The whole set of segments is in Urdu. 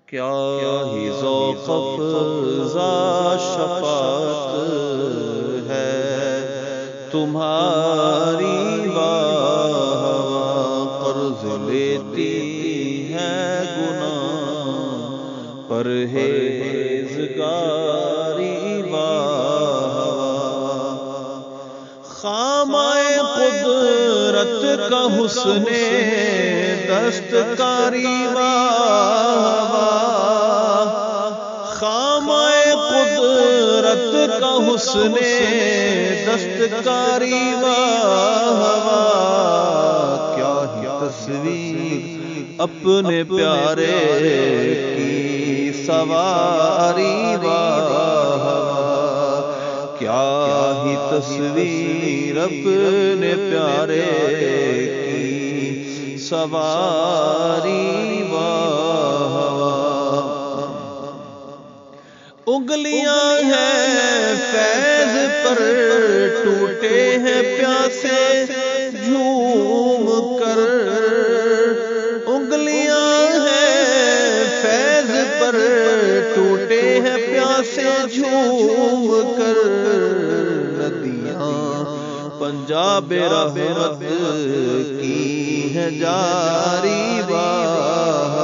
کیا ہی ذوق افزا شفاعت ہے تمہاری واہ قرض لیتی ہے گناہ پرہیزگاری واہ خامۂ قدرت کا حسن دستکاری واہ خامۂ قدرت کا حسن دستکاری واہ کیا ہی تصویر اپنے پیارے کی سواری واہ کیا ہی تصویر اپنے پیارے کی سواری واہ انگلیاں ہیں فیض پر ٹوٹے ہیں پیاسے جھوم کر انگلیاں ہیں فیض پر ٹوٹے ہیں پیاسے جھوم کر ندیاں پنجاب رحمت کی ہے جاری واہ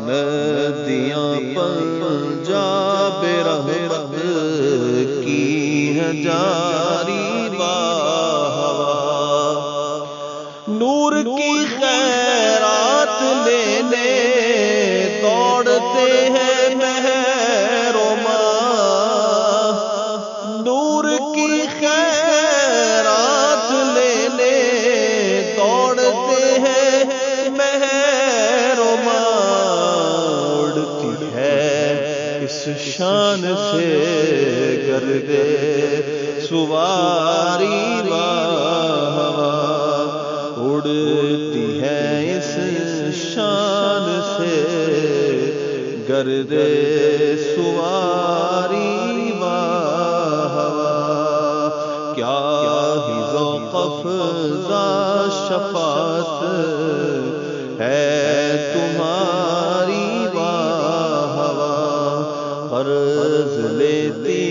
ندیاں پنجاب رحمت کی ہے جاری واہ نور کی خیرات لینے دوڑتے ہیں مہر و ماہ نور کی خیرات لینے دوڑتے ہیں مہر و ماہ اڑتی ہے اس شان سے گردے سواری واہ اڑتی ہے اس شان سے گردے سواری واہ کیا ہی ذوق افزا شفاعت ہے تمہاری واہ قرض لیتی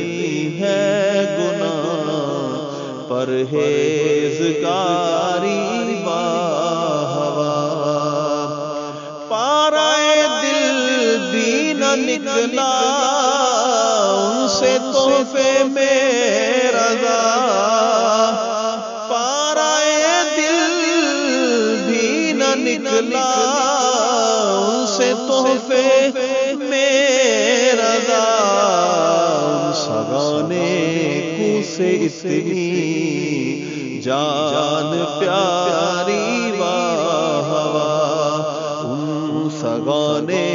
ہے گناہ پرہیزگاری واہ پارائے دل بھی نہ نکلا ان سے تحفے میں رضا پارائے دل بھی نہ نکلا ان سے تحفے میں رضا سگانے کو سے اتنی جان پیاری واہ ان سگانے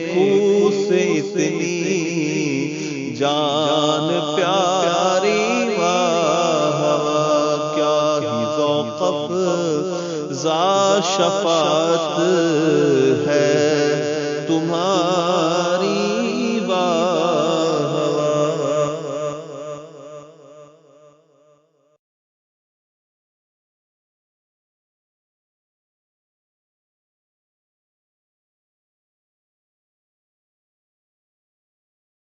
کو سے اتنی جان پیاری واہ کیا ہی ذوق افزا شفاعت ہے